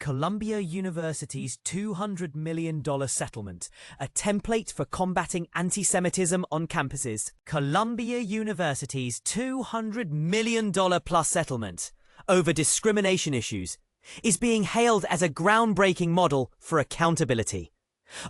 Columbia University's $200 million settlement, a template for combating anti-Semitism on campuses. Columbia University's $200 million plus settlement over discrimination issues is being hailed as a groundbreaking model for accountability,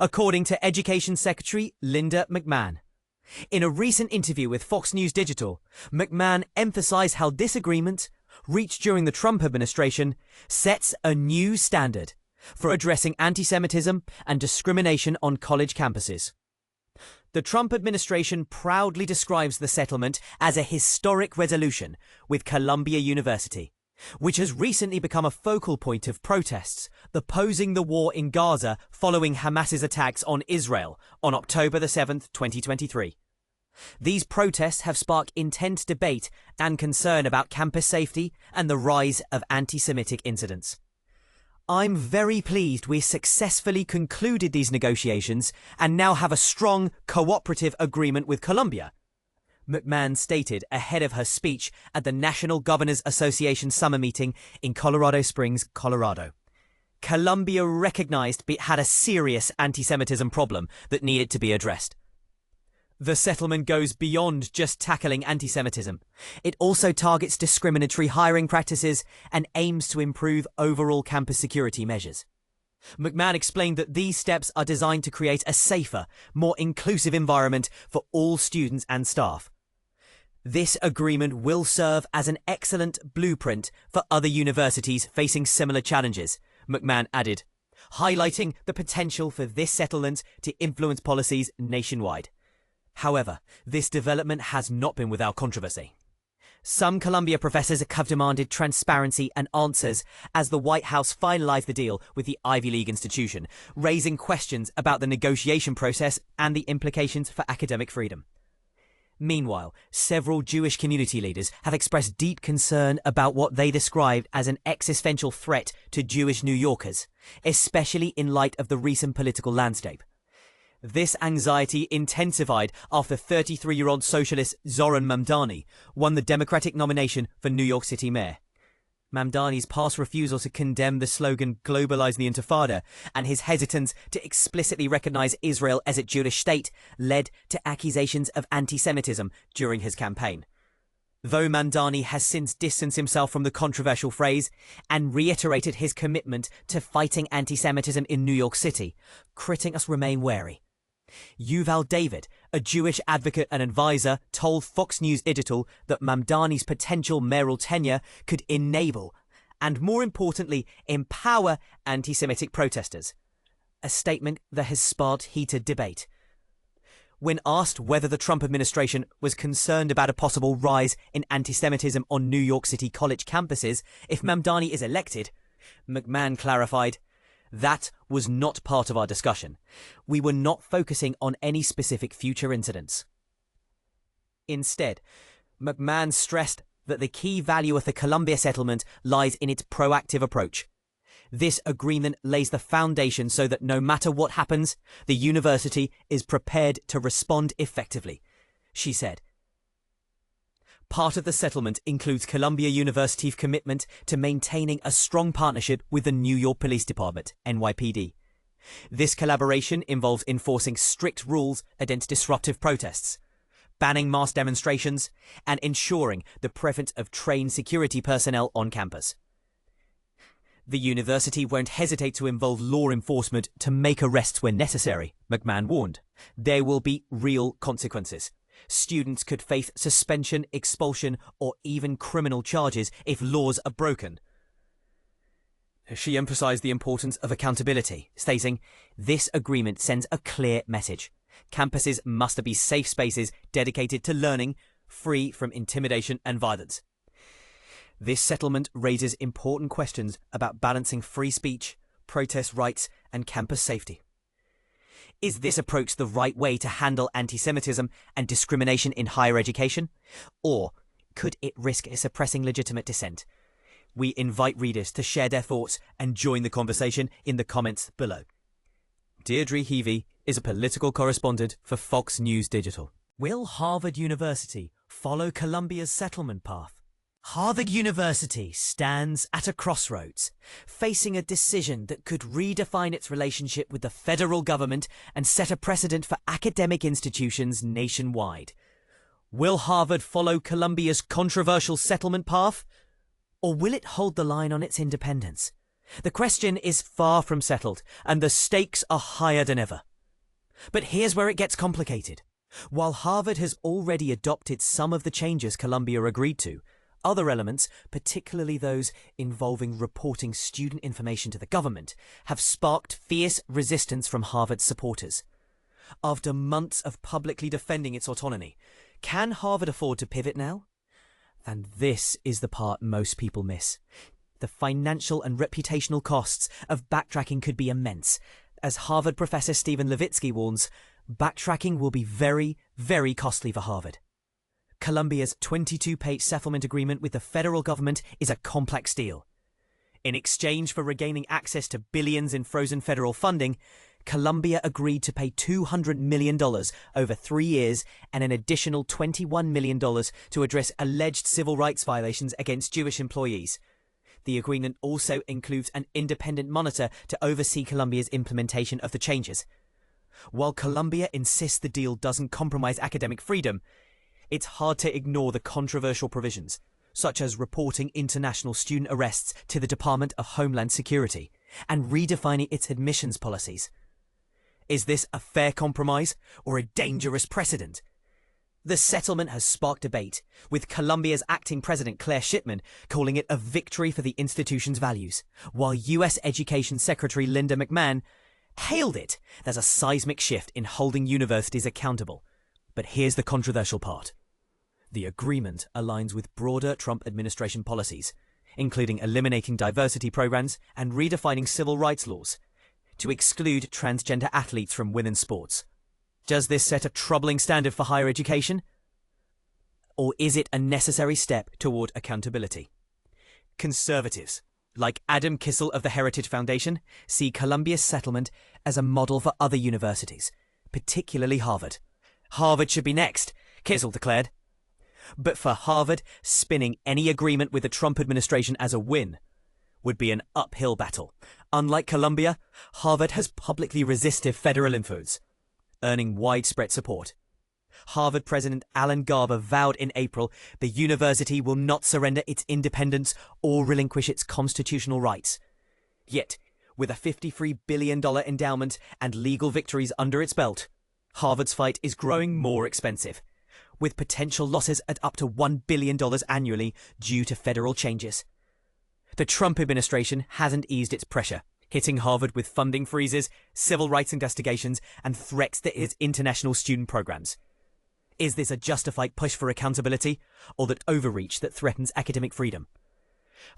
according to Education Secretary Linda McMahon. In a recent interview with Fox News Digital, McMahon emphasized how this agreement, reached during the Trump administration, sets a new standard for addressing anti-Semitism and discrimination on college campuses. The Trump administration proudly describes the settlement as a historic resolution with Columbia University, which has recently become a focal point of protests opposing the war in Gaza following Hamas's attacks on Israel on October 7, 2023. These protests have sparked intense debate and concern about campus safety and the rise of anti-Semitic incidents. I'm very pleased we successfully concluded these negotiations and now have a strong cooperative agreement with Columbia, McMahon stated ahead of her speech at the National Governors Association summer meeting in Colorado Springs, Colorado. Columbia recognized it had a serious anti-Semitism problem that needed to be addressed. The settlement goes beyond just tackling anti-Semitism. It also targets discriminatory hiring practices and aims to improve overall campus security measures. McMahon explained that these steps are designed to create a safer, more inclusive environment for all students and staff. This agreement will serve as an excellent blueprint for other universities facing similar challenges, McMahon added, highlighting the potential for this settlement to influence policies nationwide. However, this development has not been without controversy. Some Columbia professors have demanded transparency and answers as the White House finalized the deal with the Ivy League institution, raising questions about the negotiation process and the implications for academic freedom. Meanwhile, several Jewish community leaders have expressed deep concern about what they described as an existential threat to Jewish New Yorkers, especially in light of the recent political landscape. This anxiety intensified after 33-year-old socialist Zoran Mamdani won the Democratic nomination for New York City mayor. Mamdani's past refusal to condemn the slogan "Globalize the Intifada" and his hesitance to explicitly recognize Israel as a Jewish state led to accusations of anti-Semitism during his campaign. Though Mamdani has since distanced himself from the controversial phrase and reiterated his commitment to fighting anti-Semitism in New York City, critics remain wary. Yuval David, a Jewish advocate and advisor, told Fox News Digital that Mamdani's potential mayoral tenure could enable and, more importantly, empower anti-Semitic protesters, a statement that has sparked heated debate. When asked whether the Trump administration was concerned about a possible rise in anti-Semitism on New York City college campuses if Mamdani is elected, McMahon clarified, "That was not part of our discussion. We were not focusing on any specific future incidents." Instead, McMahon stressed that the key value of the Columbia settlement lies in its proactive approach. This agreement lays the foundation so that no matter what happens, the university is prepared to respond effectively, she said. Part of the settlement includes Columbia University's commitment to maintaining a strong partnership with the New York Police Department, NYPD. This collaboration involves enforcing strict rules against disruptive protests, banning mass demonstrations, and ensuring the presence of trained security personnel on campus. The university won't hesitate to involve law enforcement to make arrests when necessary, McMahon warned. There will be real consequences. Students could face suspension, expulsion, or even criminal charges if laws are broken. She emphasized the importance of accountability, stating, "This agreement sends a clear message. Campuses must be safe spaces dedicated to learning, free from intimidation and violence." This settlement raises important questions about balancing free speech, protest rights, and campus safety. Is this approach the right way to handle anti-Semitism and discrimination in higher education? Or could it risk suppressing legitimate dissent? We invite readers to share their thoughts and join the conversation in the comments below. Deirdre Heavey is a political correspondent for Fox News Digital. Will Harvard University follow Columbia's settlement path? Harvard University stands at a crossroads, facing a decision that could redefine its relationship with the federal government and set a precedent for academic institutions nationwide. Will Harvard follow Columbia's controversial settlement path, or will it hold the line on its independence? The question is far from settled, and the stakes are higher than ever. But here's where it gets complicated. While Harvard has already adopted some of the changes Columbia agreed to, other elements, particularly those involving reporting student information to the government, have sparked fierce resistance from Harvard's supporters. After months of publicly defending its autonomy, can Harvard afford to pivot now? And this is the part most people miss. The financial and reputational costs of backtracking could be immense. As Harvard professor Stephen Levitsky warns, backtracking will be very, very costly for Harvard. Columbia's 22-page settlement agreement with the federal government is a complex deal. In exchange for regaining access to billions in frozen federal funding, Columbia agreed to pay $200 million over 3 years and an additional $21 million to address alleged civil rights violations against Jewish employees. The agreement also includes an independent monitor to oversee Columbia's implementation of the changes. While Columbia insists the deal doesn't compromise academic freedom, it's hard to ignore the controversial provisions, such as reporting international student arrests to the Department of Homeland Security and redefining its admissions policies. Is this a fair compromise or a dangerous precedent? The settlement has sparked debate, with Columbia's acting president Claire Shipman calling it a victory for the institution's values, while U.S. Education Secretary Linda McMahon hailed it as a seismic shift in holding universities accountable. But here's the controversial part. The agreement aligns with broader Trump administration policies, including eliminating diversity programs and redefining civil rights laws to exclude transgender athletes from women's sports. Does this set a troubling standard for higher education? Or is it a necessary step toward accountability? Conservatives, like Adam Kissel of the Heritage Foundation, see Columbia's settlement as a model for other universities, particularly Harvard. Harvard should be next, Kissel declared. But for Harvard, spinning any agreement with the Trump administration as a win would be an uphill battle. Unlike Columbia, Harvard has publicly resisted federal influence, earning widespread support. Harvard President Alan Garber vowed in April the university will not surrender its independence or relinquish its constitutional rights. Yet, with a $53 billion endowment and legal victories under its belt, Harvard's fight is growing more expensive, with potential losses at up to $1 billion annually due to federal changes. The Trump administration hasn't eased its pressure, hitting Harvard with funding freezes, civil rights investigations, and threats to its international student programs. Is this a justified push for accountability, or that overreach that threatens academic freedom?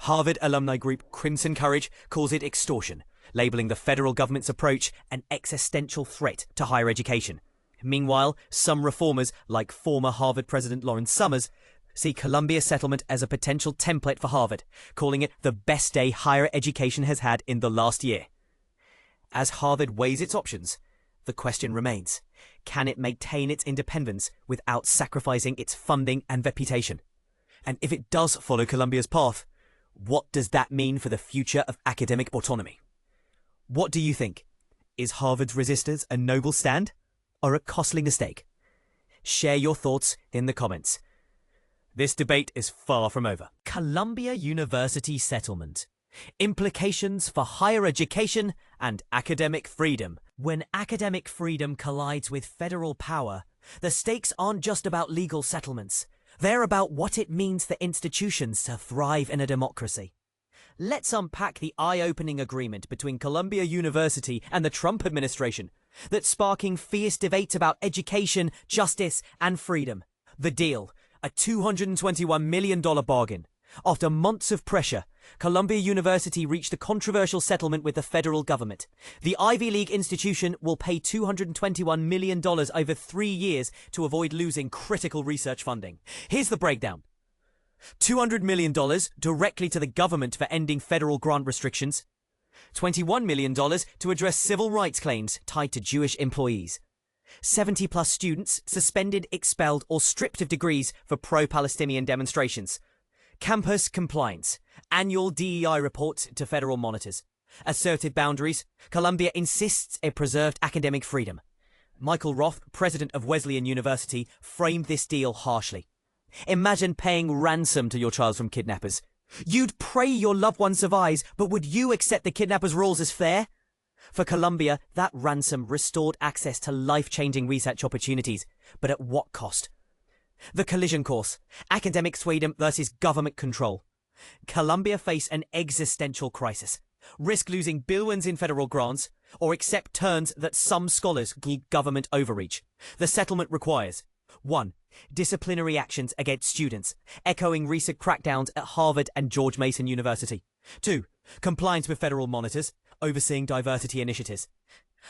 Harvard alumni group Crimson Courage calls it extortion, labeling the federal government's approach an existential threat to higher education. Meanwhile, some reformers, like former Harvard President Lawrence Summers, see Columbia's settlement as a potential template for Harvard, calling it the best day higher education has had in the last year. As Harvard weighs its options, the question remains, can it maintain its independence without sacrificing its funding and reputation? And if it does follow Columbia's path, what does that mean for the future of academic autonomy? What do you think? Is Harvard's resistance a noble stand or a costly mistake? Share your thoughts in the comments. This debate is far from over. Columbia University settlement. Implications for higher education and academic freedom. When academic freedom collides with federal power, the stakes aren't just about legal settlements. They're about what it means for institutions to thrive in a democracy. Let's unpack the eye-opening agreement between Columbia University and the Trump administration that's sparking fierce debates about education, justice, and freedom. The deal, a $221 million bargain. After months of pressure, Columbia University reached a controversial settlement with the federal government. The Ivy League institution will pay $221 million over 3 years to avoid losing critical research funding. Here's the breakdown. $200 million directly to the government for ending federal grant restrictions. $21 million to address civil rights claims tied to Jewish employees. 70-plus students suspended, expelled, or stripped of degrees for pro-Palestinian demonstrations. Campus compliance. Annual DEI report to federal monitors. Assertive boundaries. Columbia insists it preserved academic freedom. Michael Roth, president of Wesleyan University, framed this deal harshly. Imagine paying ransom to your child from kidnappers. You'd pray your loved one survives, but would you accept the kidnappers' rules as fair? For Columbia, that ransom restored access to life-changing research opportunities, but at what cost? The collision course. Academic freedom versus government control. Columbia face an existential crisis. Risk losing billions in federal grants, or accept terms that some scholars call government overreach. The settlement requires 1. Disciplinary actions against students, echoing recent crackdowns at Harvard and George Mason University. 2. Compliance with federal monitors, overseeing diversity initiatives.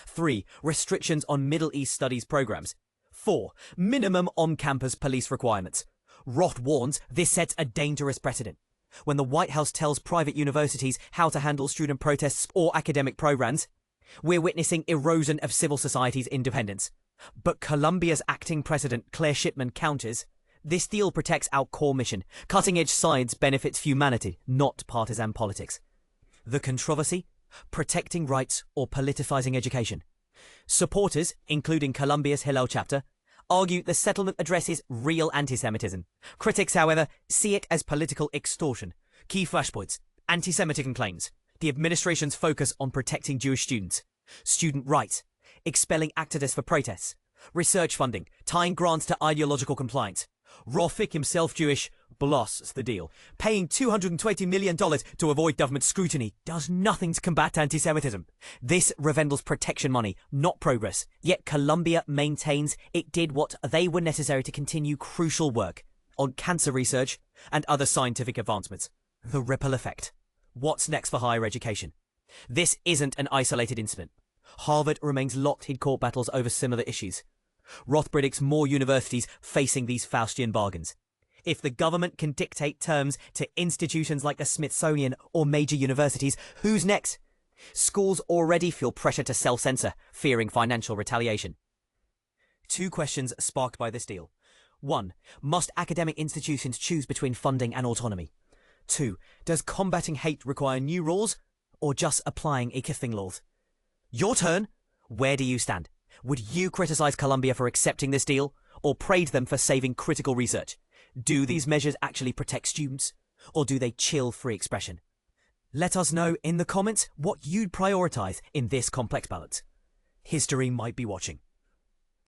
3. Restrictions on Middle East studies programs. 4. Minimum on-campus police requirements. Roth warns this sets a dangerous precedent. When the White House tells private universities how to handle student protests or academic programs, we're witnessing erosion of civil society's independence. But Columbia's acting president, Claire Shipman, counters, this deal protects our core mission. Cutting-edge science benefits humanity, not partisan politics. The controversy? Protecting rights or politicizing education. Supporters, including Columbia's Hillel chapter, argue the settlement addresses real anti-Semitism. Critics, however, see it as political extortion. Key flashpoints: anti-Semitism claims, the administration's focus on protecting Jewish students, student rights, expelling activists for protests, research funding, tying grants to ideological compliance. Rofik, himself Jewish, blasts the deal. Paying $220 million to avoid government scrutiny does nothing to combat anti-Semitism. This resembles protection money, not progress. Yet Columbia maintains it did what they were necessary to continue crucial work on cancer research and other scientific advancements. The ripple effect. What's next for higher education? This isn't an isolated incident. Harvard remains locked in court battles over similar issues. Roth predicts more universities facing these Faustian bargains. If the government can dictate terms to institutions like the Smithsonian or major universities, who's next? Schools already feel pressure to self-censor, fearing financial retaliation. 2 questions sparked by this deal. 1. Must academic institutions choose between funding and autonomy? 2. Does combating hate require new rules or just applying existing laws? Your turn. Where do you stand? Would you criticize Columbia for accepting this deal or praise them for saving critical research? Do these measures actually protect students or do they chill free expression? Let us know in the comments what you'd prioritize in this complex balance. History might be watching.